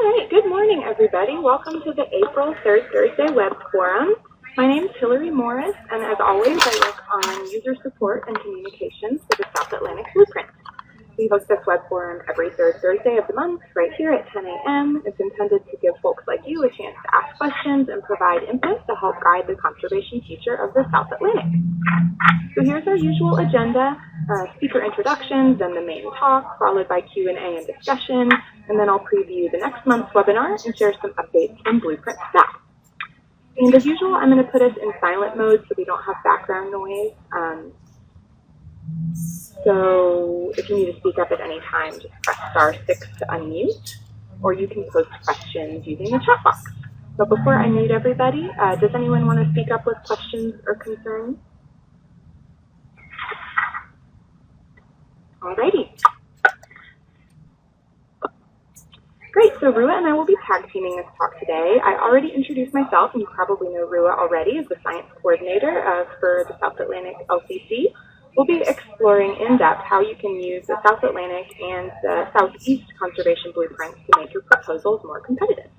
All right, good morning, everybody. Welcome to the April 3rd Thursday Web Forum. My name is Hilary Morris, and as always, I work on user support and communications for the South Atlantic Blueprint. We host this web forum every third Thursday of the month, right here at 10 a.m. It's intended to give folks like you a chance to ask questions and provide input to help guide the conservation future of the South Atlantic. So here's our usual agenda, speaker introductions and the main talk, followed by Q&A and discussion, and then I'll preview the next month's webinar and share some updates from Blueprint staff. And as usual, I'm going to put us in silent mode so we don't have background noise. So if you need to speak up at any time, just press *6 to unmute, or you can post questions using the chat box. But before I mute everybody, does anyone want to speak up with questions or concerns? Alrighty. Great, so Rua and I will be tag teaming this talk today. I already introduced myself, and you probably know Rua already as the science coordinator for the South Atlantic LCC. We'll be exploring in depth how you can use the South Atlantic and the Southeast conservation blueprints to make your proposals more competitive.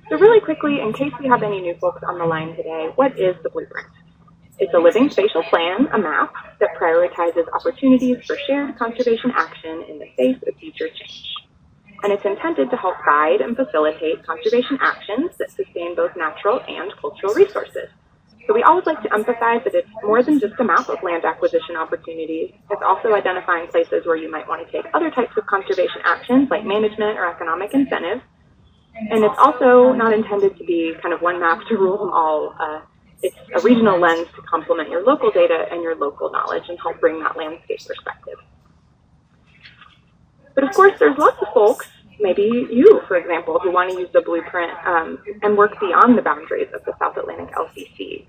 So really quickly, in case we have any new folks on the line today, what is the blueprint? It's a living spatial plan, a map, that prioritizes opportunities for shared conservation action in the face of future change. And it's intended to help guide and facilitate conservation actions that sustain both natural and cultural resources. So we always like to emphasize that it's more than just a map of land acquisition opportunities. It's also identifying places where you might want to take other types of conservation actions like management or economic incentives. And it's also not intended to be kind of one map to rule them all. It's a regional lens to complement your local data and your local knowledge and help bring that landscape perspective. But of course, there's lots of folks, maybe you, for example, who want to use the blueprint and work beyond the boundaries of the South Atlantic LCC.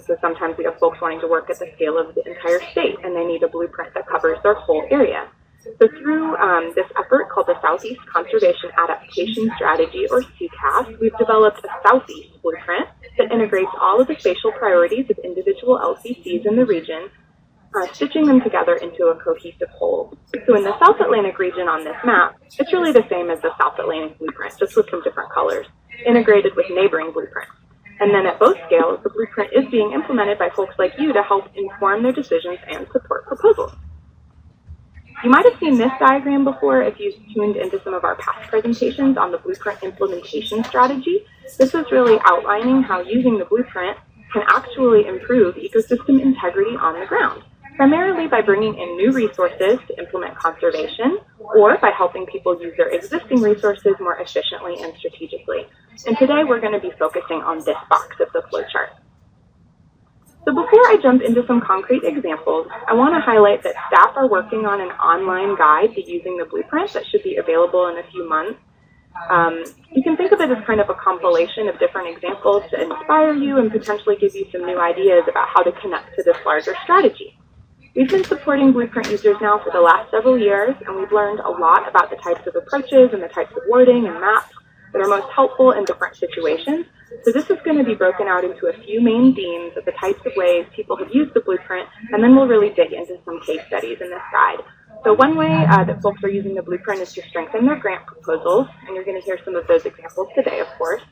So sometimes we have folks wanting to work at the scale of the entire state, and they need a blueprint that covers their whole area. So through this effort called the Southeast Conservation Adaptation Strategy, or CCAS, we've developed a Southeast blueprint that integrates all of the spatial priorities of individual LCCs in the region, stitching them together into a cohesive whole. So in the South Atlantic region on this map, it's really the same as the South Atlantic blueprint, just with some different colors, integrated with neighboring blueprints. And then at both scales, the blueprint is being implemented by folks like you to help inform their decisions and support proposals. You might have seen this diagram before if you've tuned into some of our past presentations on the blueprint implementation strategy. This is really outlining how using the blueprint can actually improve ecosystem integrity on the ground, primarily by bringing in new resources to implement conservation, or by helping people use their existing resources more efficiently and strategically. And today we're going to be focusing on this box of the flowchart. So before I jump into some concrete examples, I want to highlight that staff are working on an online guide to using the blueprint that should be available in a few months. You can think of it as kind of a compilation of different examples to inspire you and potentially give you some new ideas about how to connect to this larger strategy. We've been supporting Blueprint users now for the last several years, and we've learned a lot about the types of approaches and the types of wording and maps that are most helpful in different situations. So this is going to be broken out into a few main themes of the types of ways people have used the blueprint, and then we'll really dig into some case studies in this guide. So one way that folks are using the blueprint is to strengthen their grant proposals, and you're going to hear some of those examples today, of course.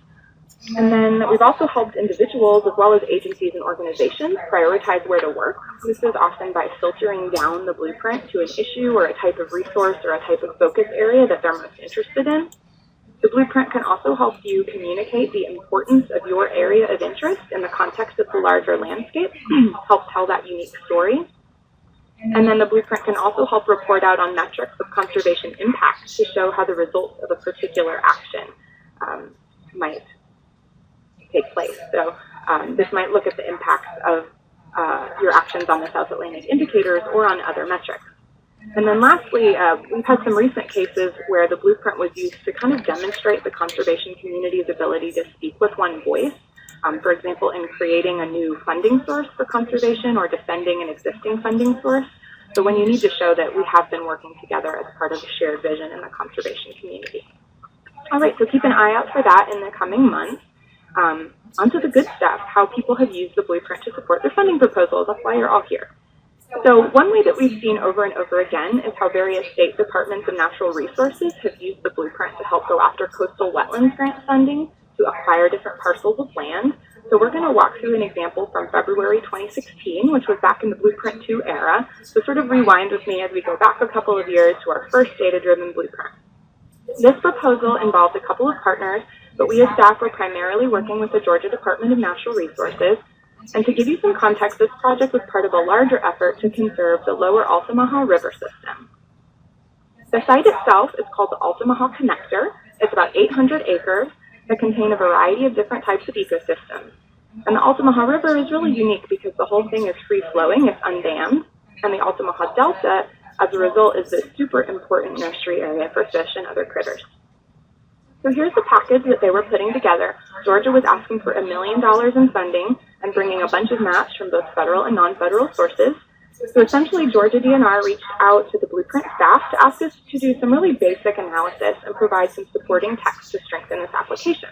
And then we've also helped individuals as well as agencies and organizations prioritize where to work. This is often by filtering down the blueprint to an issue or a type of resource or a type of focus area that they're most interested in. The blueprint can also help you communicate the importance of your area of interest in the context of the larger landscape, help tell that unique story. And then the blueprint can also help report out on metrics of conservation impact to show how the results of a particular action might take place. So this might look at the impacts of your actions on the South Atlantic indicators or on other metrics. And then lastly, we've had some recent cases where the blueprint was used to kind of demonstrate the conservation community's ability to speak with one voice. For example, in creating a new funding source for conservation or defending an existing funding source. So when you need to show that we have been working together as part of a shared vision in the conservation community. All right, so keep an eye out for that in the coming months. Onto the good stuff, how people have used the blueprint to support their funding proposals. That's why you're all here. So one way that we've seen over and over again is how various state departments of natural resources have used the blueprint to help go after coastal wetlands grant funding to acquire different parcels of land. So we're going to walk through an example from February 2016, which was back in the Blueprint 2 era. So sort of rewind with me as we go back a couple of years to our first data-driven blueprint. This proposal involved a couple of partners, but we as staff were primarily working with the Georgia Department of Natural Resources. And to give you some context, this project was part of a larger effort to conserve the lower Altamaha River system. The site itself is called the Altamaha Connector. It's about 800 acres that contain a variety of different types of ecosystems. And the Altamaha River is really unique because the whole thing is free-flowing, it's undammed, and the Altamaha Delta, as a result, is this super important nursery area for fish and other critters. So here's the package that they were putting together. Georgia was asking for $1 million in funding and bringing a bunch of maps from both federal and non-federal sources. So essentially, Georgia DNR reached out to the Blueprint staff to ask us to do some really basic analysis and provide some supporting text to strengthen this application.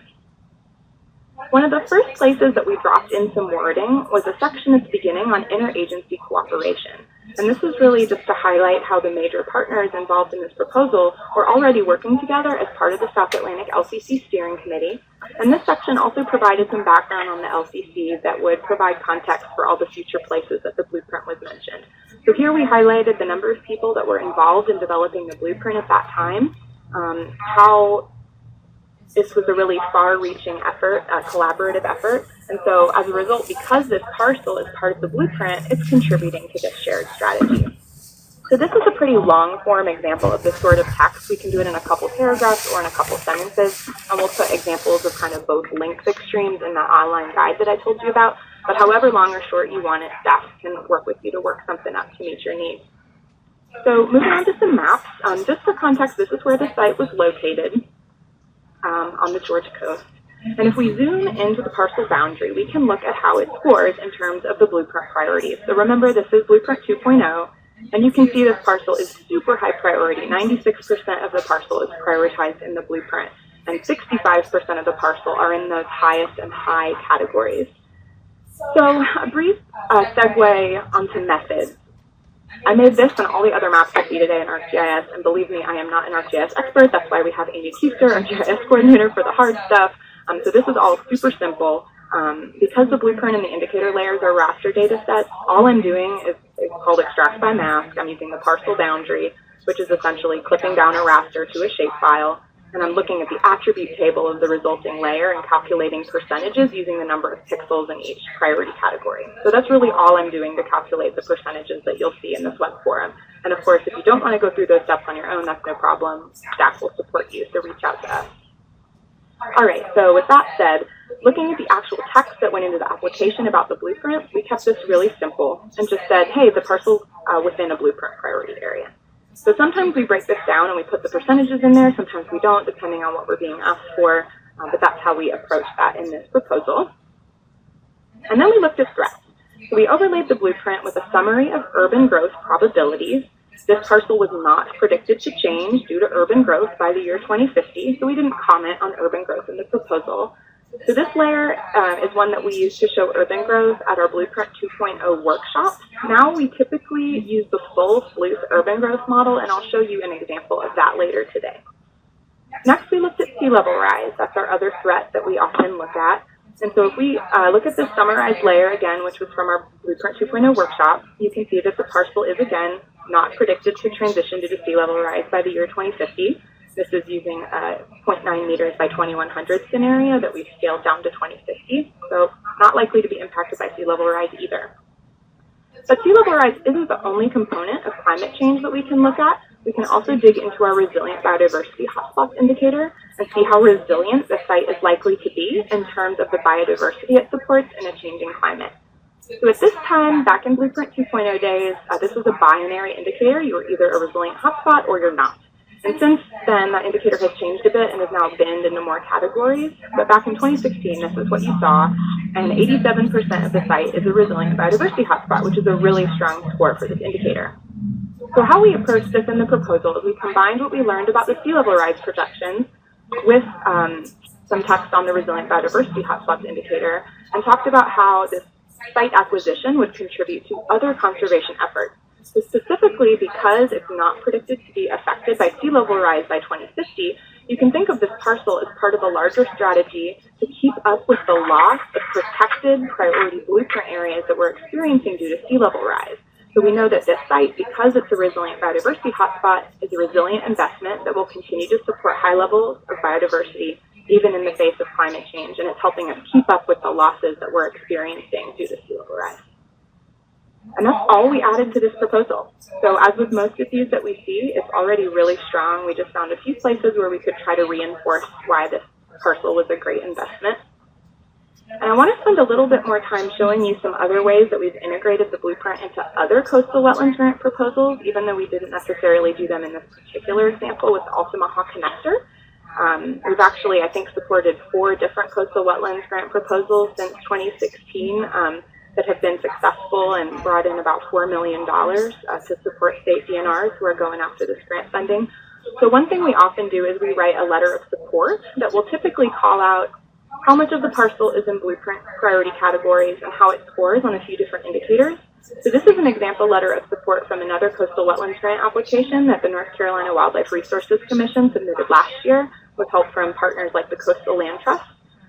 One of the first places that we dropped in some wording was a section at the beginning on interagency cooperation. And this is really just to highlight how the major partners involved in this proposal were already working together as part of the South Atlantic LCC Steering Committee. And this section also provided some background on the LCC that would provide context for all the future places that the blueprint was mentioned. So here we highlighted the number of people that were involved in developing the blueprint at that time, how this was a really far-reaching effort, a collaborative effort. And so as a result, because this parcel is part of the blueprint, it's contributing to this shared strategy. So this is a pretty long-form example of this sort of text. We can do it in a couple paragraphs or in a couple sentences, and we'll put examples of kind of both length extremes in that online guide that I told you about. But however long or short you want it, staff can work with you to work something up to meet your needs. So moving on to some maps. Just for context, this is where the site was located on the Georgia coast. And if we zoom into the parcel boundary, we can look at how it scores in terms of the blueprint priorities. So remember, this is Blueprint 2.0, and you can see this parcel is super high priority. 96% of the parcel is prioritized in the blueprint, and 65% of the parcel are in those highest and high categories. So a brief segue onto methods. I made this and all the other maps I see today in ArcGIS, and believe me, I am not an ArcGIS expert. That's why we have Amy Keister, our GIS coordinator, for the hard stuff. So this is all super simple. Because the blueprint and the indicator layers are raster data sets, all I'm doing is called extract by mask. I'm using the parcel boundary, which is essentially clipping down a raster to a shapefile, and I'm looking at the attribute table of the resulting layer and calculating percentages using the number of pixels in each priority category. So that's really all I'm doing to calculate the percentages that you'll see in this web forum. And of course, if you don't want to go through those steps on your own, that's no problem. Staff will support you, so reach out to us. All right, so with that said, looking at the actual text that went into the application about the blueprint, we kept this really simple and just said, hey, the parcel's within a blueprint priority area. So sometimes we break this down and we put the percentages in there, sometimes we don't, depending on what we're being asked for, but that's how we approach that in this proposal. And then we looked at threats. So we overlaid the blueprint with a summary of urban growth probabilities. This parcel was not predicted to change due to urban growth by the year 2050, so we didn't comment on urban growth in the proposal. So this layer is one that we use to show urban growth at our Blueprint 2.0 workshops. Now we typically use the full sleuth urban growth model, and I'll show you an example of that later today. Next, we looked at sea level rise. That's our other threat that we often look at. And so if we look at this summarized layer again, which was from our Blueprint 2.0 workshop, you can see that the parcel is again not predicted to transition due to sea level rise by the year 2050. This is using a 0.9 meters by 2100 scenario that we've scaled down to 2050, so not likely to be impacted by sea level rise either. But sea level rise isn't the only component of climate change that we can look at. We can also dig into our resilient biodiversity hotspots indicator and see how resilient the site is likely to be in terms of the biodiversity it supports in a changing climate. So at this time, back in Blueprint 2.0 days, this was a binary indicator. You were either a resilient hotspot or you're not. And since then, that indicator has changed a bit and is now binned into more categories. But back in 2016, this is what you saw, and 87% of the site is a resilient biodiversity hotspot, which is a really strong score for this indicator. So how we approached this in the proposal is we combined what we learned about the sea level rise projections with some text on the resilient biodiversity hotspots indicator, and talked about how this site acquisition would contribute to other conservation efforts. So specifically, because it's not predicted to be affected by sea level rise by 2050, You can think of this parcel as part of a larger strategy to keep up with the loss of protected priority blueprint areas that we're experiencing due to sea level rise. So we know that this site, because it's a resilient biodiversity hotspot, is a resilient investment that will continue to support high levels of biodiversity even in the face of climate change, and it's helping us keep up with the losses that we're experiencing due to sea level rise. And that's all we added to this proposal. So as with most of these that we see, it's already really strong. We just found a few places where we could try to reinforce why this parcel was a great investment. And I want to spend a little bit more time showing you some other ways that we've integrated the blueprint into other coastal wetlands grant proposals, even though we didn't necessarily do them in this particular example with the Altamaha Connector. We've actually, I think, supported 4 different coastal wetlands grant proposals since 2016 that have been successful and brought in about $4 million to support state DNRs who are going after this grant funding. So one thing we often do is we write a letter of support that will typically call out how much of the parcel is in blueprint priority categories and how it scores on a few different indicators. So this is an example letter of support from another coastal wetlands grant application that the North Carolina Wildlife Resources Commission submitted last year with help from partners like the Coastal Land Trust.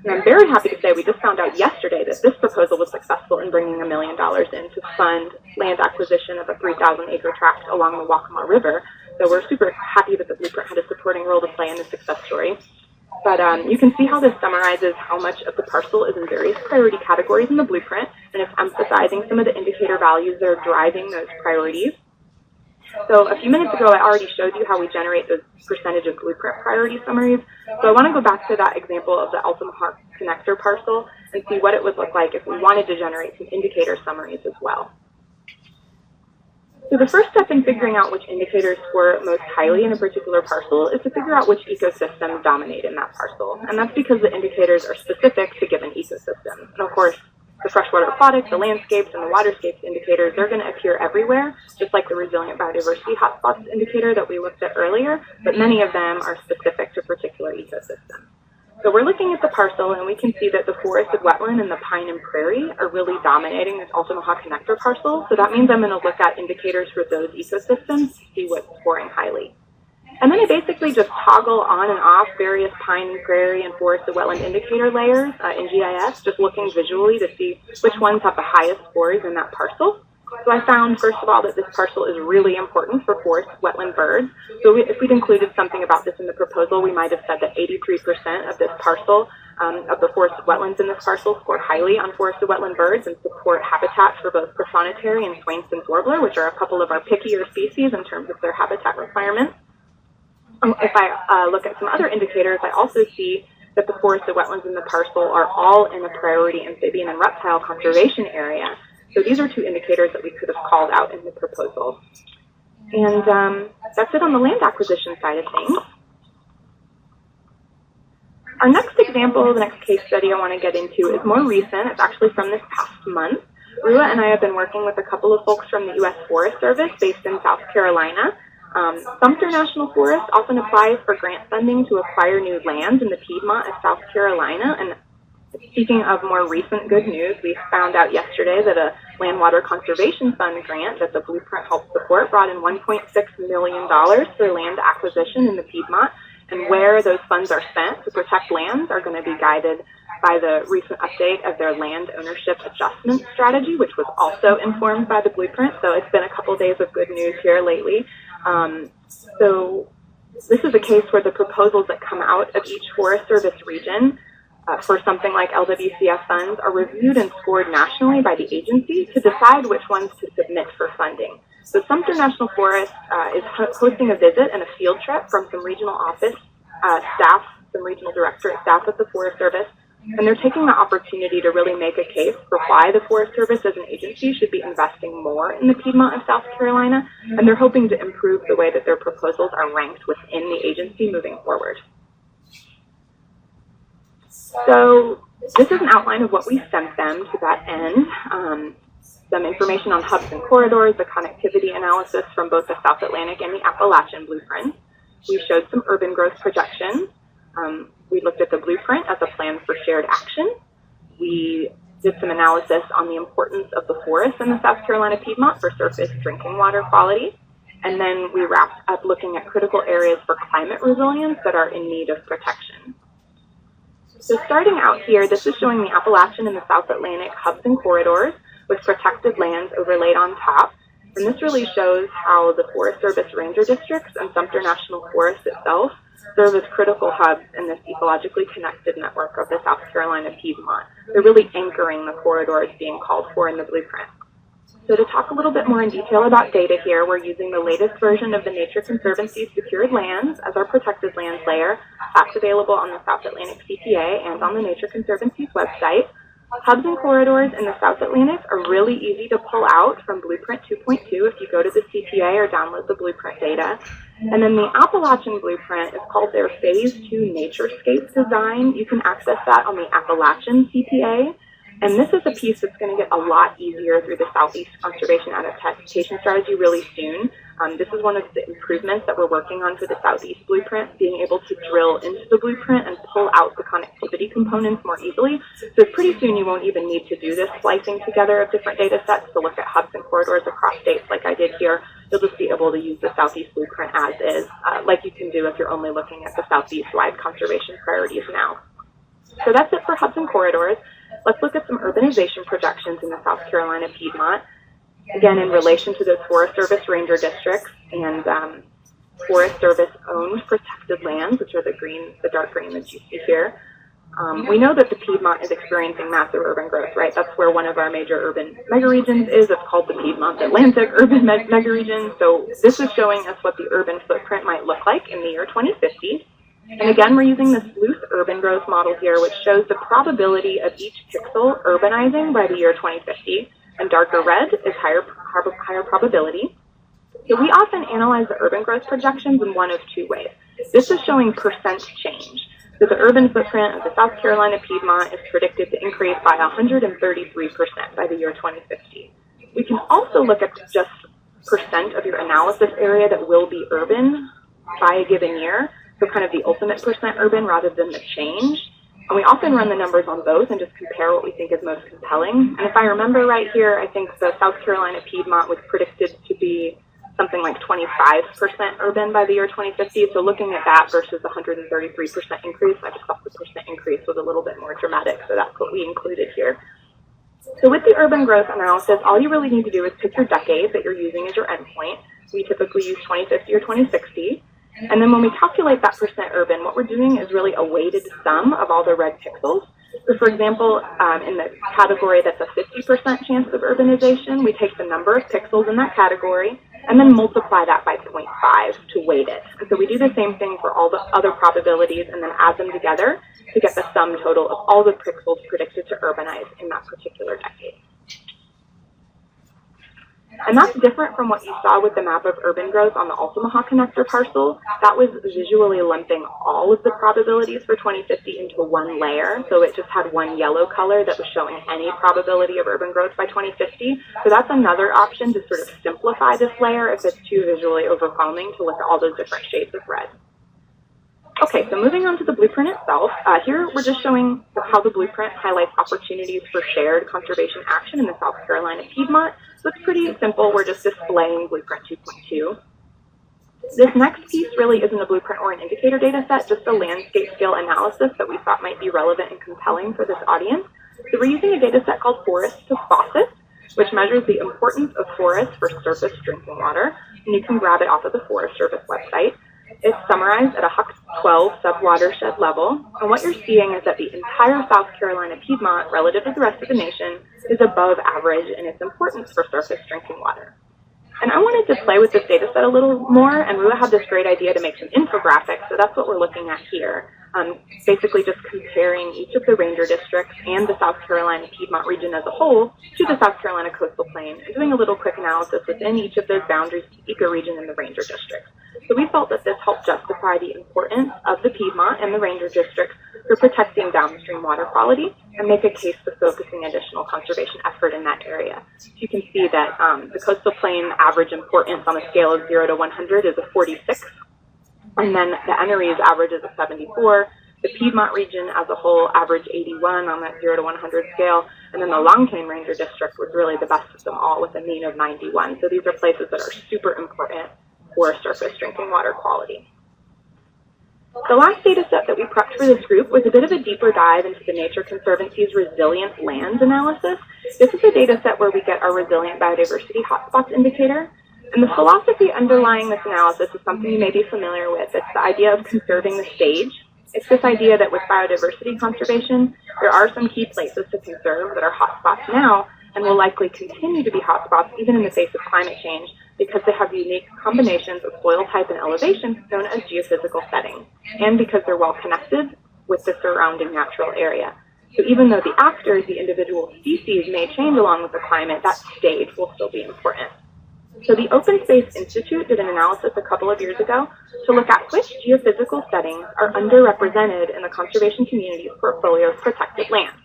And I'm very happy to say we just found out yesterday that this proposal was successful in bringing $1 million in to fund land acquisition of a 3,000-acre tract along the Waccamaw River. So we're super happy that the blueprint had a supporting role to play in this success story. But you can see how this summarizes how much of the parcel is in various priority categories in the blueprint, and it's emphasizing some of the indicator values that are driving those priorities. So a few minutes ago, I already showed you how we generate those percentage of blueprint priority summaries. So I want to go back to that example of the Altamaha Connector parcel and see what it would look like if we wanted to generate some indicator summaries as well. So the first step in figuring out which indicators score most highly in a particular parcel is to figure out which ecosystems dominate in that parcel. And that's because the indicators are specific to given ecosystems. And of course, the freshwater aquatics, the landscapes, and the waterscapes indicators, they're going to appear everywhere, just like the resilient biodiversity hotspots indicator that we looked at earlier, but many of them are specific to particular ecosystems. So we're looking at the parcel, and we can see that the forested wetland and the pine and prairie are really dominating this Altamaha Connector parcel. So that means I'm going to look at indicators for those ecosystems to see what's scoring highly. And then I basically just toggle on and off various pine and prairie and forested wetland indicator layers in GIS, just looking visually to see which ones have the highest scores in that parcel. So I found, first of all, that this parcel is really important for forest wetland birds. So if we'd included something about this in the proposal, we might have said that 83% of this parcel, of the forested wetlands in this parcel, score highly on forested wetland birds and support habitat for both prothonotary and Swainson's warbler, which are a couple of our pickier species in terms of their habitat requirements. If I look at some other indicators, I also see that the forested wetlands in the parcel are all in a priority amphibian and reptile conservation area. So these are 2 indicators that we could have called out in the proposal. And that's it on the land acquisition side of things. Our next example, the next case study I want to get into is more recent. It's actually from this past month. Rua and I have been working with a couple of folks from the U.S. Forest Service based in South Carolina. Sumter National Forest often applies for grant funding to acquire new lands in the Piedmont of South Carolina. And speaking of more recent good news, we found out yesterday that a Land Water Conservation Fund grant that the Blueprint helped support brought in $1.6 million for land acquisition in the Piedmont. And where those funds are spent to protect lands are going to be guided by the recent update of their land ownership adjustment strategy, which was also informed by the Blueprint. So it's been a couple days of good news here lately. So this is a case where the proposals that come out of each Forest Service region for something like LWCF funds are reviewed and scored nationally by the agency to decide which ones to submit for funding. So Sumter National Forest is hosting a visit and a field trip from some regional office staff, some regional directorate staff at the Forest Service, and they're taking the opportunity to really make a case for why the Forest Service as an agency should be investing more in the Piedmont of South Carolina, and they're hoping to improve the way that their proposals are ranked within the agency moving forward. So this is an outline of what we sent them to that end. Some information on hubs and corridors, the connectivity analysis from both the South Atlantic and the Appalachian blueprints. We showed some urban growth projections. We looked at the blueprint as a plan for shared action. We did some analysis on the importance of the forests in the South Carolina Piedmont for surface drinking water quality. And then we wrapped up looking at critical areas for climate resilience that are in need of protection. So starting out here, this is showing the Appalachian and the South Atlantic hubs and corridors with protected lands overlaid on top. And this really shows how the Forest Service ranger districts and Sumter National Forest itself serve as critical hubs in this ecologically connected network of the South Carolina Piedmont. They're really anchoring the corridors being called for in the blueprint. So to talk a little bit more in detail about data here, we're using the latest version of the Nature Conservancy Secured Lands as our protected lands layer. That's available on the South Atlantic CPA and on the Nature Conservancy's website. Hubs and corridors in the South Atlantic are really easy to pull out from Blueprint 2.2 if you go to the CPA or download the blueprint data. And then the Appalachian blueprint is called their Phase 2 Naturescape design. You can access that on the Appalachian CPA. And this is a piece that's going to get a lot easier through the Southeast Conservation Adaptation Strategy really soon. This is one of the improvements that we're working on for the Southeast blueprint, being able to drill into the blueprint and pull out the connectivity components more easily. So pretty soon you won't even need to do this splicing together of different data sets to look at hubs and corridors across states like I did here. You'll just be able to use the Southeast blueprint as is, like you can do if you're only looking at the Southeast-wide conservation priorities now. So that's it for hubs and corridors. Let's look at some urbanization projections in the South Carolina Piedmont. Again, in relation to those Forest Service ranger districts and Forest Service-owned protected lands, which are the dark green that you see here. We know that the Piedmont is experiencing massive urban growth, right? That's where one of our major urban megaregions is. It's called the Piedmont Atlantic Urban Megaregion. So this is showing us what the urban footprint might look like in the year 2050. And again, we're using this loose urban growth model here, which shows the probability of each pixel urbanizing by the year 2050. And darker red is higher probability. So we often analyze the urban growth projections in one of two ways. This is showing percent change. So the urban footprint of the South Carolina Piedmont is predicted to increase by 133% by the year 2050. We can also look at just percent of your analysis area that will be urban by a given year. So kind of the ultimate percent urban rather than the change. And we often run the numbers on both and just compare what we think is most compelling. And if I remember right here, I think the South Carolina Piedmont was predicted to be something like 25% urban by the year 2050. So looking at that versus the 133% increase, I just thought the percent increase was a little bit more dramatic. So that's what we included here. So with the urban growth analysis, all you really need to do is pick your decade that you're using as your endpoint. We typically use 2050 or 2060. And then when we calculate that percent urban, what we're doing is really a weighted sum of all the red pixels. So for example, in the category that's a 50% chance of urbanization, we take the number of pixels in that category and then multiply that by 0.5 to weight it. And so we do the same thing for all the other probabilities and then add them together to get the sum total of all the pixels predicted to urbanize in that particular decade. And that's different from what you saw with the map of urban growth on the Altamaha connector parcel. That was visually lumping all of the probabilities for 2050 into one layer. So it just had one yellow color that was showing any probability of urban growth by 2050. So that's another option to sort of simplify this layer if it's too visually overwhelming to look at all those different shades of red. Okay, so moving on to the blueprint itself, here we're just showing how the blueprint highlights opportunities for shared conservation action in the South Carolina Piedmont. So it's pretty simple. We're just displaying Blueprint 2.2. This next piece really isn't a blueprint or an indicator data set, just a landscape scale analysis that we thought might be relevant and compelling for this audience. So we're using a data set called Forest to Faucet, which measures the importance of forests for surface drinking water. And you can grab it off of the Forest Service website. It's summarized at a Huck 12 subwatershed level, and what you're seeing is that the entire South Carolina Piedmont, relative to the rest of the nation, is above average in its importance for surface drinking water. And I wanted to play with this data set a little more, and Rua had this great idea to make some infographics, so that's what we're looking at here. Basically just comparing each of the ranger districts and the South Carolina Piedmont region as a whole to the South Carolina coastal plain, and doing a little quick analysis within each of those boundaries to ecoregion and the ranger districts. So we felt that this helped justify the importance of the Piedmont and the ranger districts for protecting downstream water quality and make a case for focusing additional conservation effort in that area. So you can see that the coastal plain average importance on a scale of 0 to 100 is a 46. And then the NRE's average is a 74. The Piedmont region as a whole averaged 81 on that 0 to 100 scale. And then the Long Cane Ranger District was really the best of them all with a mean of 91. So these are places that are super important poor surface drinking water quality. The last data set that we prepped for this group was a bit of a deeper dive into the Nature Conservancy's resilient lands analysis. This is a data set where we get our resilient biodiversity hotspots indicator. And the philosophy underlying this analysis is something you may be familiar with. It's the idea of conserving the stage. It's this idea that with biodiversity conservation, there are some key places to conserve that are hotspots now and will likely continue to be hotspots even in the face of climate change because they have unique combinations of soil type and elevation known as geophysical settings, and because they're well connected with the surrounding natural area. So even though the actors, the individual species, may change along with the climate, that stage will still be important. So the Open Space Institute did an analysis a couple of years ago to look at which geophysical settings are underrepresented in the conservation community's portfolio of protected land.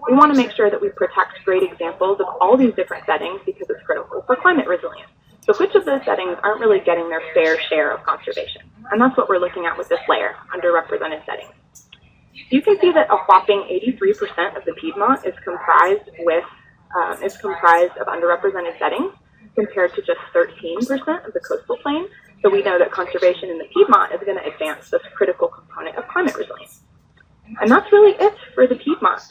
We want to make sure that we protect great examples of all these different settings because it's critical for climate resilience. So which of those settings aren't really getting their fair share of conservation? And that's what we're looking at with this layer, underrepresented settings. You can see that a whopping 83% of the Piedmont is comprised of underrepresented settings, compared to just 13% of the coastal plain. So we know that conservation in the Piedmont is going to advance this critical component of climate resilience. And that's really it for the Piedmont.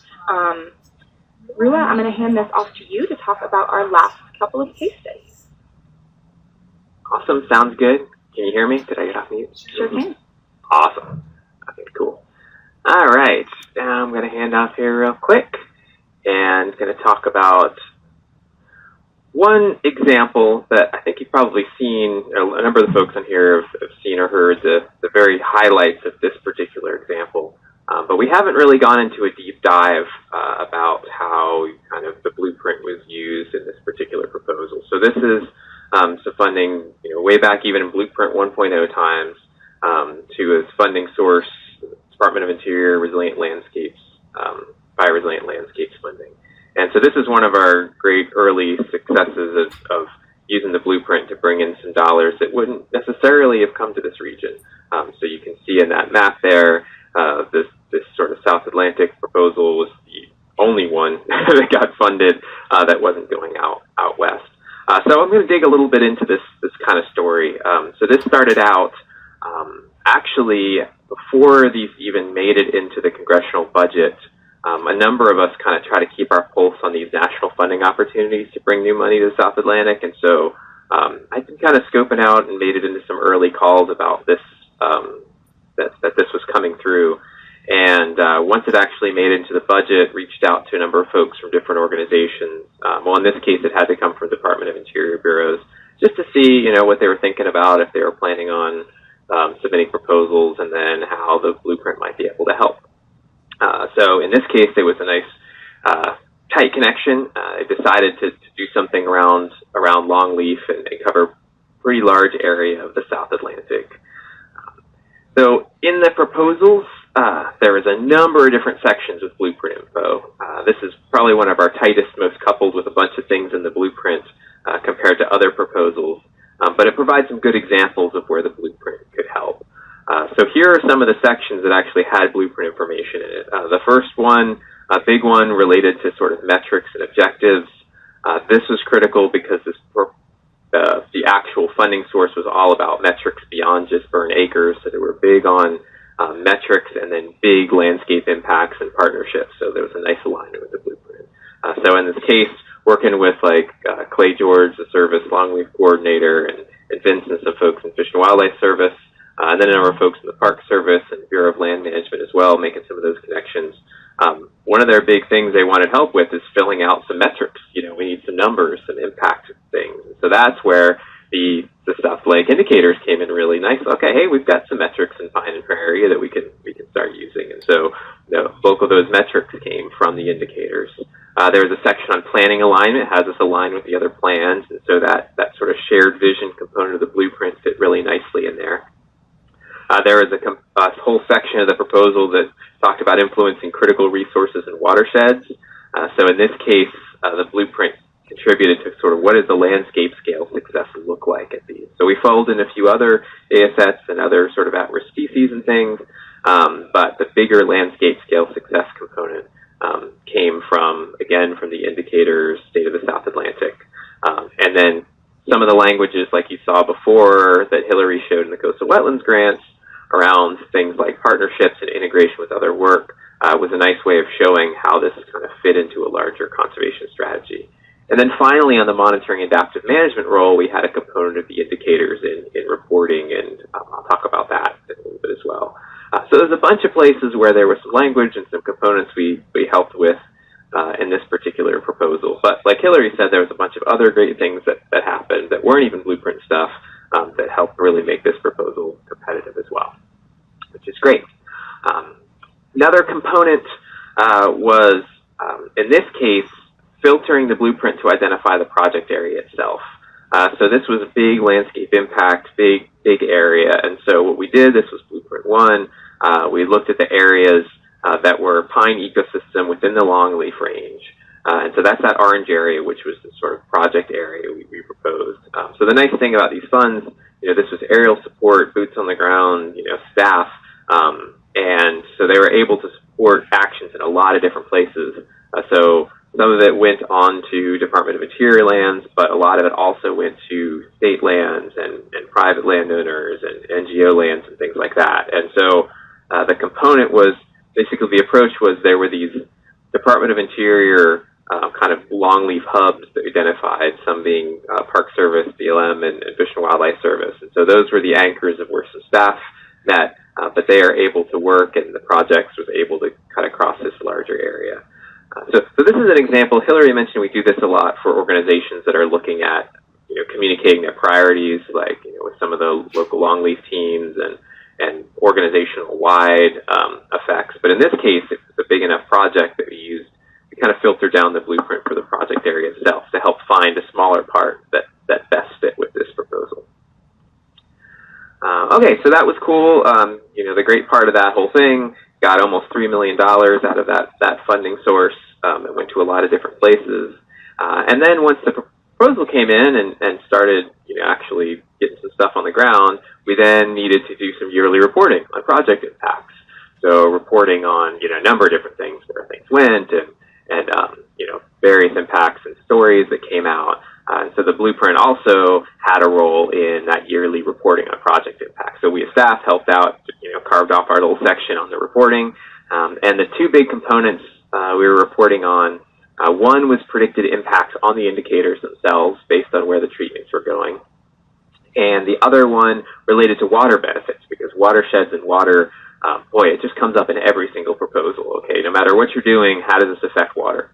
Rua, I'm going to hand this off to you to talk about our last couple of case studies. Awesome. Sounds good. Can you hear me? Did I get off mute? Sure can. Awesome. Okay, cool. All right. Now I'm going to hand off here real quick and going to talk about one example that I think you've probably seen, a number of the folks on here have seen or heard the very highlights of this particular example. But we haven't really gone into a deep dive about how kind of the blueprint was used in this particular proposal. So this is some funding, way back even in Blueprint 1.0 times to a funding source, Department of Interior Resilient Landscapes, Bioresilient Landscapes funding. And so this is one of our great early successes of using the blueprint to bring in some dollars that wouldn't necessarily have come to this region. So you can see in that map there, this sort of South Atlantic proposal was the only one that got funded that wasn't going out west. So I'm going to dig a little bit into this kind of story. So this started out actually before these even made it into the congressional budget. A number of us kind of try to keep our pulse on these national funding opportunities to bring new money to the South Atlantic. And so I've been kind of scoping out and made it into some early calls about this, that this was coming through. And once it actually made it into the budget, reached out to a number of folks from different organizations. Well, in this case, it had to come from Department of Interior bureaus, just to see, what they were thinking about, if they were planning on submitting proposals, and then how the blueprint might be able to help. So in this case, there was a nice tight connection. I decided to do something around Longleaf and cover a pretty large area of the South Atlantic. So in the proposals, there is a number of different sections with blueprint info. This is probably one of our tightest, most coupled with a bunch of things in the blueprint compared to other proposals. But it provides some good examples of where the blueprint could help. So here are some of the sections that actually had blueprint information in it. The first one, a big one related to sort of metrics and objectives. This was critical because the actual funding source was all about metrics beyond just burn acres. So they were big on metrics and then big landscape impacts and partnerships. So there was a nice alignment with the blueprint. So in this case, working with Clay George, the service Longleaf coordinator, and Vince and some folks in Fish and Wildlife Service, and then a number of folks in the Park Service and Bureau of Land Management as well, making some of those connections. One of their big things they wanted help with is filling out some metrics. We need some numbers, some impact things. So that's where the South Lake indicators came in really nice. Okay, hey, we've got some metrics in Pine and Prairie that we can start using. And so the bulk of those metrics came from the indicators. There was a section on planning alignment, has us align with the other plans. And so that sort of shared vision component of the blueprint fit really nicely in there. There is a whole section of the proposal that talked about influencing critical resources and watersheds. So in this case, the blueprint contributed to sort of what does the landscape scale success look like at these. So we folded in a few other ASS and other sort of at-risk species and things, but the bigger landscape scale success component came from the indicators, state of the South Atlantic, and then some of the languages, like you saw before, that Hilary showed in the coastal wetlands grants around things like partnerships and integration with other work was a nice way of showing how this kind of fit into a larger conservation strategy. And then finally, on the monitoring adaptive management role, we had a component of the indicators in reporting, and I'll talk about that in a little bit as well. So there's a bunch of places where there was some language and some components we helped with in this particular proposal. But like Hilary said, there was a bunch of other great things that happened that weren't even blueprint stuff that helped really make this proposal competitive as well, which is great. Another component was, in this case, filtering the blueprint to identify the project area itself. So this was a big landscape impact, big area. And so what we did, this was Blueprint 1, we looked at the areas that were pine ecosystem within the longleaf range. And so that's that orange area, which was the sort of project area we proposed. So the nice thing about these funds, this was aerial support, boots on the ground, staff. And so they were able to support actions in a lot of different places. So some of it went on to Department of Interior lands, but a lot of it also went to state lands and private landowners and NGO lands and things like that. And so the component was, basically the approach was there were these Department of Interior kind of longleaf hubs that identified, some being Park Service, BLM, and Fish and Wildlife Service. And so those were the anchors of where some staff met, but they are able to work, and the projects was able to cut across this larger area. So this is an example. Hilary mentioned we do this a lot for organizations that are looking at, communicating their priorities, like, with some of the local longleaf teams and organizational-wide effects. But in this case, it was a big enough project that we kind of filtered down the blueprint for the project area itself to help find a smaller part that best fit with this proposal. Okay, so that was cool. The great part of that whole thing, got almost $3 million out of that funding source. It went to a lot of different places. And then once the proposal came in and started, actually getting some stuff on the ground, we then needed to do some yearly reporting on project impacts. So reporting on, a number of different things, where things went, and various impacts and stories that came out. So the blueprint also had a role in that yearly reporting on project impacts. So we as staff helped out, carved off our little section on the reporting. And the two big components we were reporting on, one was predicted impacts on the indicators themselves based on where the treatments were going. And the other one related to water benefits, because watersheds and water, it just comes up in every single proposal, okay? No matter what you're doing, how does this affect water?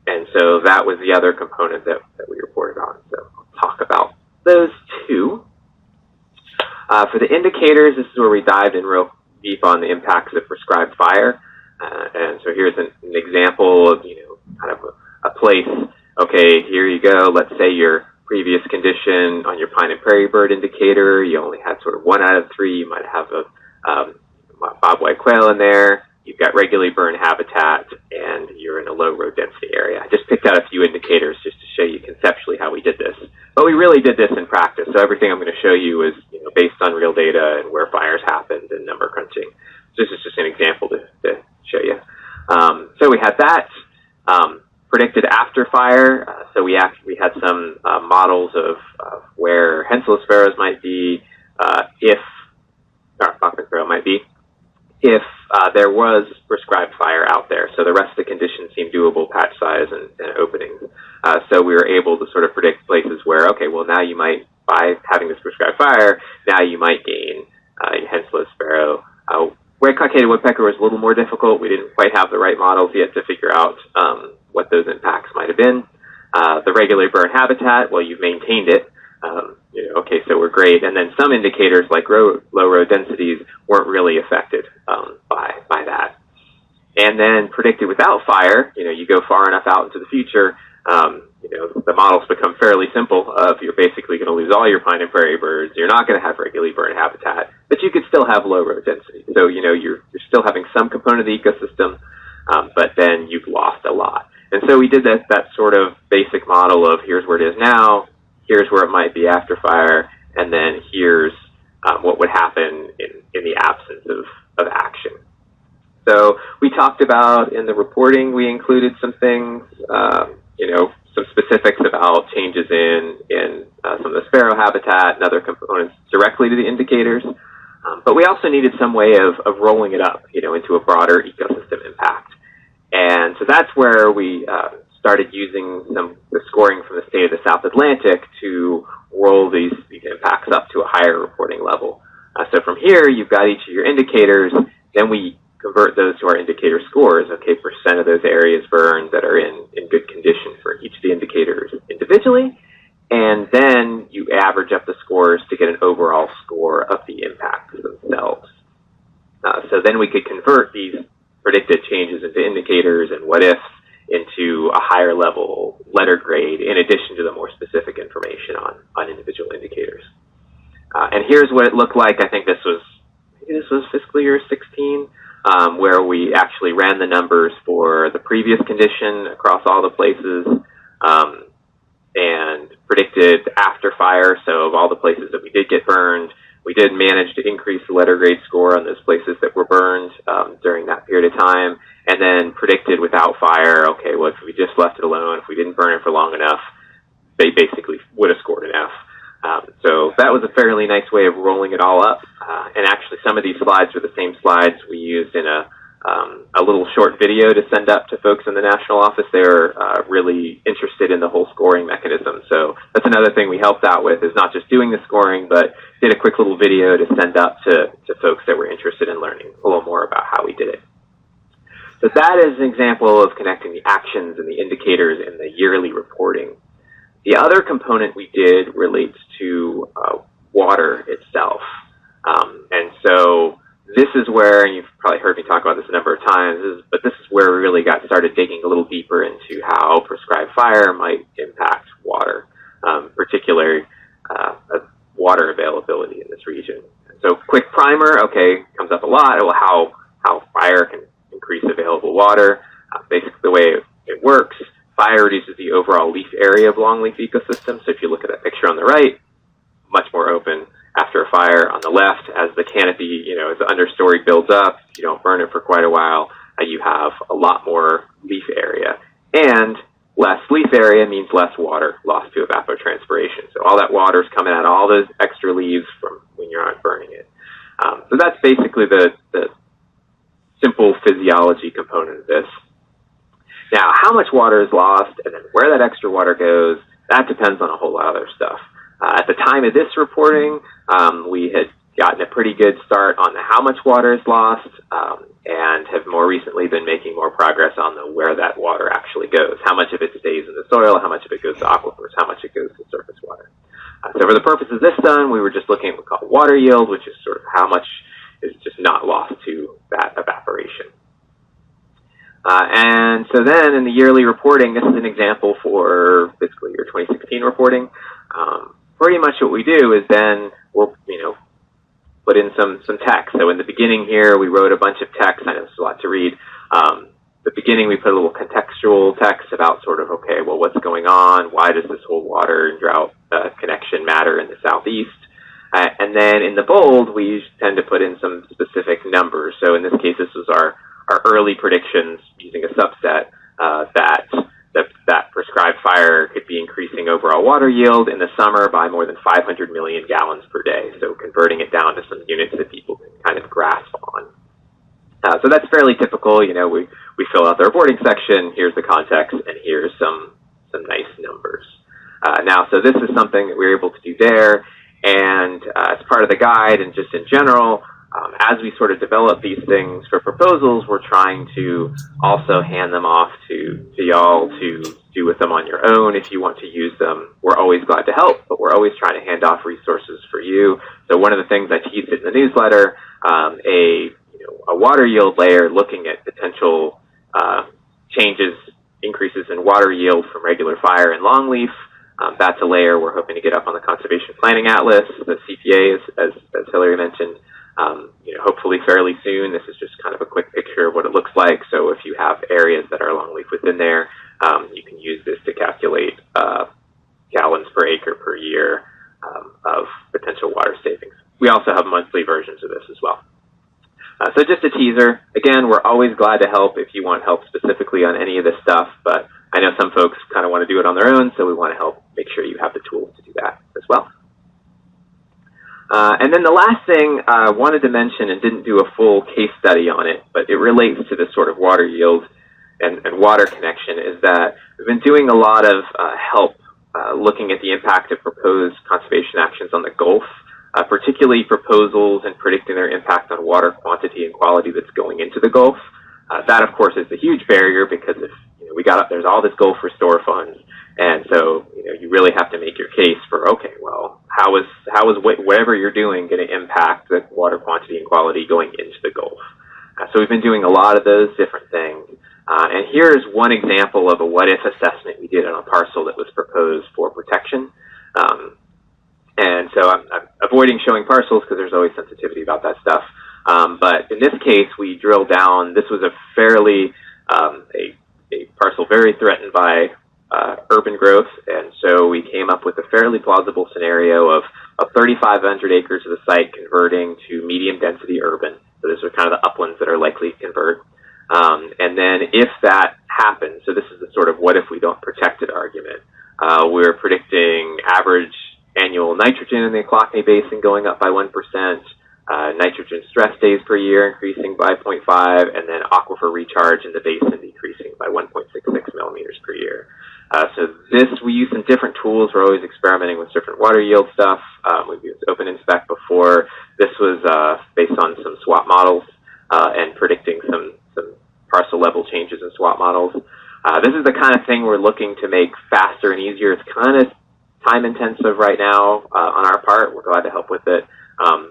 And so that was the other component that we reported on. So I'll talk about those two. For the indicators, this is where we dived in real deep on the impacts of prescribed fire. And so here's an example of, kind of a place. Okay, here you go. Let's say your previous condition on your pine and prairie bird indicator, you only had sort of 1 out of 3. You might have a bobwhite quail in there. You've got regularly burned habitat, and you're in a low road density area. I just picked out a few indicators just to show you conceptually how we did this. But we really did this in practice. So everything I'm going to show you is based on real data and where fires happened and number crunching. This is just an example to show you. So we had that predicted after fire. So we had some models of where henseless sparrows might be, Bachman sparrow might be, if there was prescribed fire out there. So the rest of the conditions seemed doable, patch size and openings. So we were able to sort of predict places where, okay, well, now you might, by having this prescribed fire, now you might gain henseless sparrow. White cockaded woodpecker was a little more difficult. We didn't quite have the right models yet to figure out what those impacts might have been. The regularly burned habitat, well, you've maintained it. Okay, so we're great. And then some indicators like low road densities weren't really affected by that. And then predicted without fire, you go far enough out into the future, the models become fairly simple. You're basically going to lose all your pine and prairie birds. You're not going to have regularly burned habitat, but you could still have low road density. So, you're still having some component of the ecosystem, but then you've lost a lot. And so we did that sort of basic model of here's where it is now, here's where it might be after fire, and then here's what would happen in the absence of action. So we talked about in the reporting, we included some things, some specifics about changes in sparrow habitat and other components directly to the indicators. But we also needed some way of rolling it up, into a broader ecosystem impact. And so that's where we started using the scoring from the state of the South Atlantic to roll these impacts up to a higher reporting level. So from here, you've got each of your indicators, then we convert those to our indicator scores, okay, percent of those areas burned that are in good condition for each of the indicators individually, and then you average up the scores to get an overall score of the impacts themselves. So then we could convert these predicted changes into indicators and what-ifs into a higher level letter grade in addition to the more specific information on individual indicators. And here's what it looked like. I think this was fiscal year 16, where we actually ran the numbers for the previous condition across all the places and predicted after fire. So of all the places that we did get burned, we did manage to increase the letter grade score on those places that were burned during that period of time, and then predicted without fire, okay, well, if we just left it alone, if we didn't burn it for long enough, they basically would have scored an F. So that was a fairly nice way of rolling it all up. And actually, some of these slides are the same slides we used in a little short video to send up to folks in the national office. They were really interested in the whole scoring mechanism. So that's another thing we helped out with, is not just doing the scoring, but did a quick little video to send up to folks that were interested in learning a little more about how we did it. So that is an example of connecting the actions and the indicators in the yearly reporting. The other component we did relates to water itself. And so this is where, and you've probably heard me talk about this a number of times, but this is where we really got started digging a little deeper into how prescribed fire might impact water, particularly water availability in this region. So quick primer, okay, comes up a lot. Well, how fire can increase available water. Basically the way it works, fire reduces the overall leaf area of longleaf ecosystems. So if you look at that picture on the right, much more open after a fire. On the left, as the canopy, as the understory builds up, you don't burn it for quite a while, you have a lot more leaf area. And less leaf area means less water lost to evapotranspiration. So all that water is coming out of all those extra leaves from when you're not burning it. So that's basically the simple physiology component of this. Now, how much water is lost and then where that extra water goes, that depends on a whole lot of other stuff. At the time of this reporting, we had gotten a pretty good start on how much water is lost and have more recently been making more progress on where that water actually goes. How much of it stays in the soil, how much of it goes to aquifers, how much it goes to surface water. So for the purposes of this done, we were just looking at what we call water yield, which is sort of how much is just not lost to that evaporation. And so then in the yearly reporting, this is an example for fiscal year 2016 reporting. Pretty much what we do is then we'll, put in some text. So in the beginning here, we wrote a bunch of text. I know it's a lot to read. The beginning, we put a little contextual text about sort of, okay, well, what's going on? Why does this whole water and drought connection matter in the southeast? And then in the bold, we tend to put in some specific numbers. So in this case, this was our early predictions using a subset that prescribed fire could be increasing overall water yield in the summer by more than 500 million gallons per day. So converting it down to some units that people can kind of grasp on. So that's fairly typical. We fill out the reporting section. Here's the context, and here's some nice numbers. Now, so this is something that we were able to do there. And as part of the guide and just in general, as we sort of develop these things for proposals, we're trying to also hand them off to y'all to do with them on your own if you want to use them. We're always glad to help, but we're always trying to hand off resources for you. So one of the things I teased in the newsletter, a water yield layer looking at potential changes, increases in water yield from regular fire and longleaf. That's a layer we're hoping to get up on the Conservation Planning Atlas, the CPA, as Hilary mentioned. Hopefully fairly soon. This is just kind of a quick picture of what it looks like. So if you have areas that are longleaf within there, you can use this to calculate gallons per acre per year of potential water savings. We also have monthly versions of this as well. So just a teaser. Again, we're always glad to help if you want help specifically on any of this stuff, but I know some folks kind of want to do it on their own, so we want to help make sure you have the tools to do that as well. And then the last thing I wanted to mention, and didn't do a full case study on it, but it relates to this sort of water yield and water connection, is that we've been doing a lot of help looking at the impact of proposed conservation actions on the Gulf, particularly proposals and predicting their impact on water quantity and quality that's going into the Gulf. That, of course, is the huge barrier, because if there's all this Gulf Restore funds, and so you really have to make your case for, okay, well, how is whatever you're doing going to impact the water quantity and quality going into the Gulf? So we've been doing a lot of those different things. And here's one example of a what-if assessment we did on a parcel that was proposed for protection. And so I'm avoiding showing parcels because there's always sensitivity about that stuff. But in this case, we drilled down. This was a fairly a parcel very threatened by urban growth, and so we came up with a fairly plausible scenario of 3,500 acres of the site converting to medium-density urban. So this are kind of the uplands that are likely to convert. And then if that happens, so this is the sort of what if we don't protect it argument, we're predicting average annual nitrogen in the Atlantic Basin going up by 1%, nitrogen stress days per year increasing by 0.5, and then aquifer recharge in the basin decreasing by 1.66 millimeters per year. So we use some different tools. We're always experimenting with different water yield stuff. We've used OpenInspect before. This was based on some SWAP models and predicting some parcel level changes in SWAP models. This is the kind of thing we're looking to make faster and easier. It's kind of time intensive right now on our part. We're glad to help with it.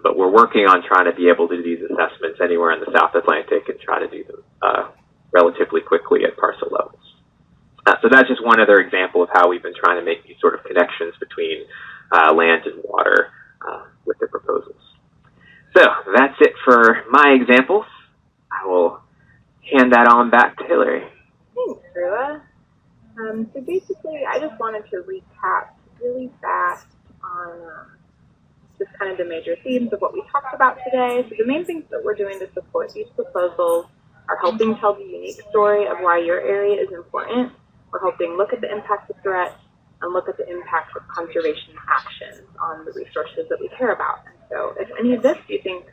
But we're working on trying to be able to do these assessments anywhere in the South Atlantic and try to do them relatively quickly at parcel levels. So that's just one other example of how we've been trying to make these sort of connections between land and water with the proposals. So that's it for my examples. I will hand that on back to Hilary. Thanks, Rua. So basically, I just wanted to recap really fast on just kind of the major themes of what we talked about today. So the main things that we're doing to support these proposals are helping tell the unique story of why your area is important. We're helping look at the impact of threats and look at the impact of conservation actions on the resources that we care about. And so if any of this you think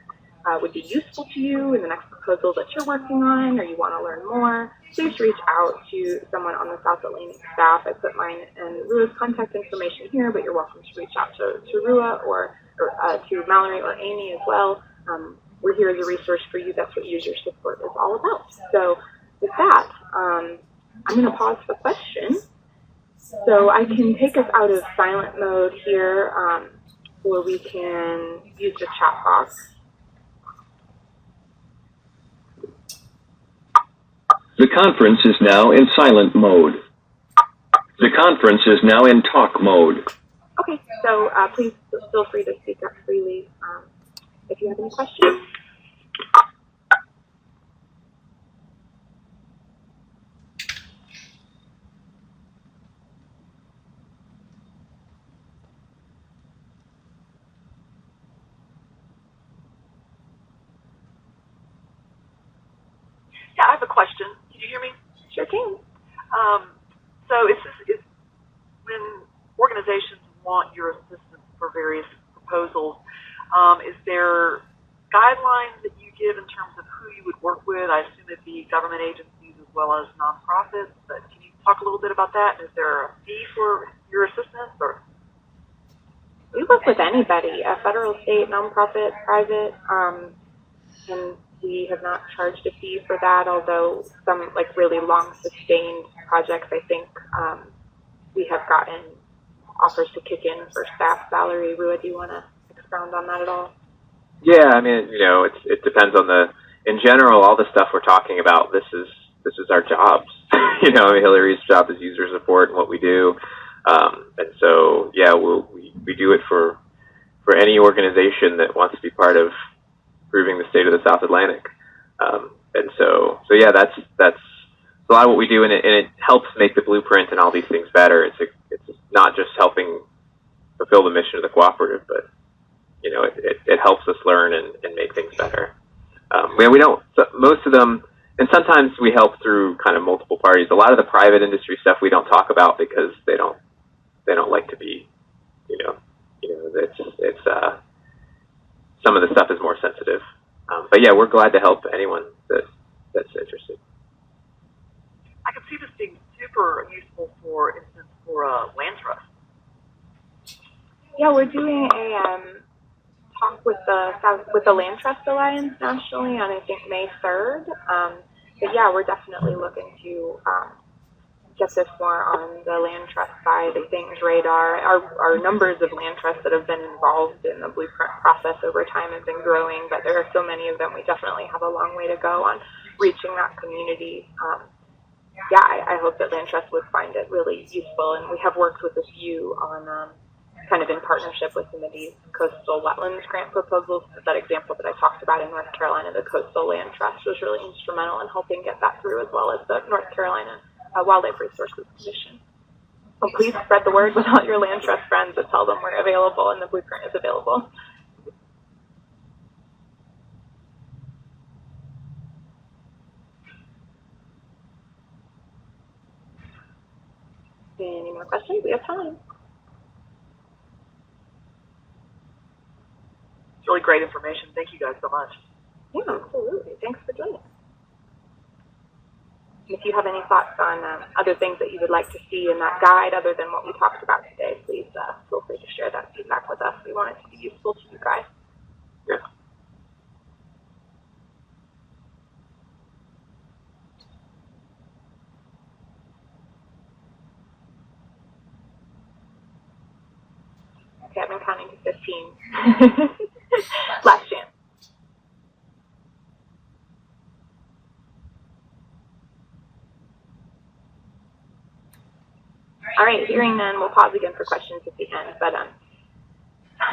would be useful to you in the next proposal that you're working on, or you want to learn more, please reach out to someone on the South Atlantic staff. I put mine and Rua's contact information here, but you're welcome to reach out to Rua or to Mallory or Amy as well. We're here as a resource for you. That's what user support is all about. So with that, I'm going to pause for questions. So I can take us out of silent mode here, or we can use the chat box. The conference is now in silent mode. The conference is now in talk mode. Okay, so please feel free to speak up freely if you have any questions. Yeah, I have a question. Can you hear me? Sure can. So it's when organizations want your assistance for various proposals, is there guidelines that you give in terms of who you would work with? I assume it'd be government agencies as well as nonprofits, but can you talk a little bit about that? Is there a fee for your assistance? Or We work with anybody, federal, state, nonprofit, private, and we have not charged a fee for that, although some like really long sustained projects, I think we have gotten offers to kick in for staff salary. Rua, do you want to expound on that at all? Yeah, I mean, it depends on in general, all the stuff we're talking about, this is our jobs. Hilary's job is user support and what we do. And so, yeah, we do it for any organization that wants to be part of improving the state of the South Atlantic. And so yeah, that's a lot of what we do, and it helps make the blueprint and all these things better. It's not just helping fulfill the mission of the cooperative, but it helps us learn and make things better. We don't, most of them, and sometimes we help through kind of multiple parties. A lot of the private industry stuff we don't talk about because they don't like to be, some of the stuff is more sensitive. But yeah, we're glad to help anyone that's interested. I can see this being super useful, for instance, for land trust. Yeah, we're doing a talk with the Land Trust Alliance nationally on, I think, May 3rd. But yeah, we're definitely looking to get this more on the land trust side of things radar. Our numbers of land trusts that have been involved in the blueprint process over time have been growing, but there are so many of them, we definitely have a long way to go on reaching that community. Yeah, I hope that land trusts would find it really useful, and we have worked with a few on kind of in partnership with some of these coastal wetlands grant proposals. That example that I talked about in North Carolina, the Coastal Land Trust, was really instrumental in helping get that through, as well as the North Carolina Wildlife Resources Commission. So please spread the word with all your land trust friends and tell them we're available and the blueprint is available. Any more questions? We have time. It's really great information. Thank you guys so much. Yeah, absolutely. Thanks for joining us. If you have any thoughts on other things that you would like to see in that guide other than what we talked about today, please feel free to share that feedback with us. We want it to be useful to you guys. Yeah. Okay, I've been counting to 15. Last chance. All right, hearing none, we'll pause again for questions at the end. But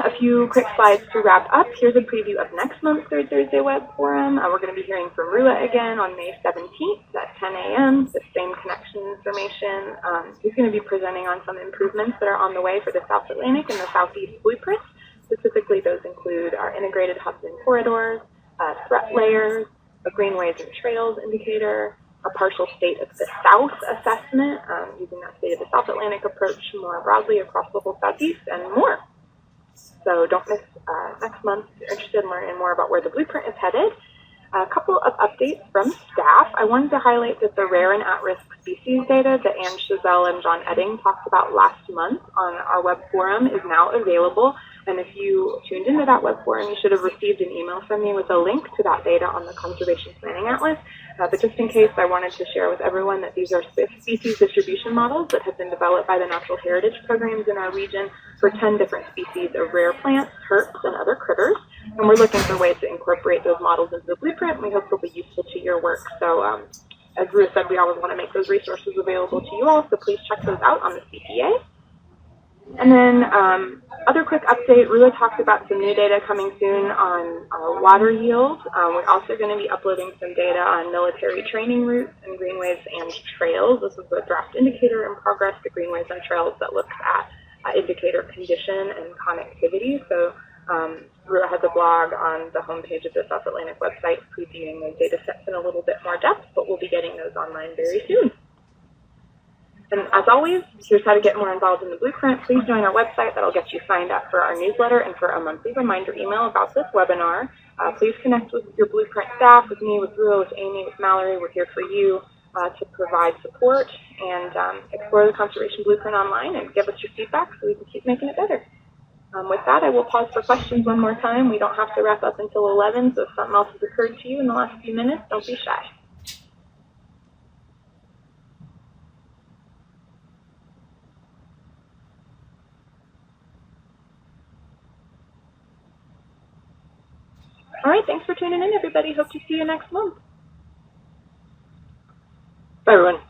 a few quick slides to wrap up. Here's a preview of next month's Third Thursday Web Forum. We're going to be hearing from Rua again on May 17th at 10 a.m., the same connection information. He's going to be presenting on some improvements that are on the way for the South Atlantic and the Southeast blueprints. Specifically, those include our integrated hubs and corridors, threat layers, a greenways and trails indicator, a partial state of the South assessment, using that state of the South Atlantic approach more broadly across the whole Southeast, and more. So don't miss next month if you're interested in learning more about where the blueprint is headed. A couple of updates from staff. I wanted to highlight that the rare and at-risk species data that Ann Chazelle and John Edding talked about last month on our web forum is now available. And if you tuned into that web forum, you should have received an email from me with a link to that data on the Conservation Planning Atlas. But just in case, I wanted to share with everyone that these are species distribution models that have been developed by the natural heritage programs in our region for 10 different species of rare plants, herps, and other critters. And we're looking for ways to incorporate those models into the blueprint, and we hope they'll be useful to your work. So as Rua said, we always want to make those resources available to you all, so please check those out on the CPA. And then other quick update, Rua talked about some new data coming soon on water yield. We're also going to be uploading some data on military training routes and greenways and trails. This is a draft indicator in progress, the greenways and trails that looks at indicator condition and connectivity. So Rua has a blog on the homepage of the South Atlantic website previewing those data sets in a little bit more depth, but we'll be getting those online very soon. And as always, here's how to get more involved in the blueprint. Please join our website. That'll get you signed up for our newsletter and for a monthly reminder email about this webinar. Please connect with your blueprint staff, with me, with Rua, with Amy, with Mallory. We're here for you to provide support and explore the conservation blueprint online and give us your feedback so we can keep making it better. With that, I will pause for questions one more time. We don't have to wrap up until 11, so if something else has occurred to you in the last few minutes, don't be shy. All right, thanks for tuning in, everybody. Hope to see you next month. Bye, everyone.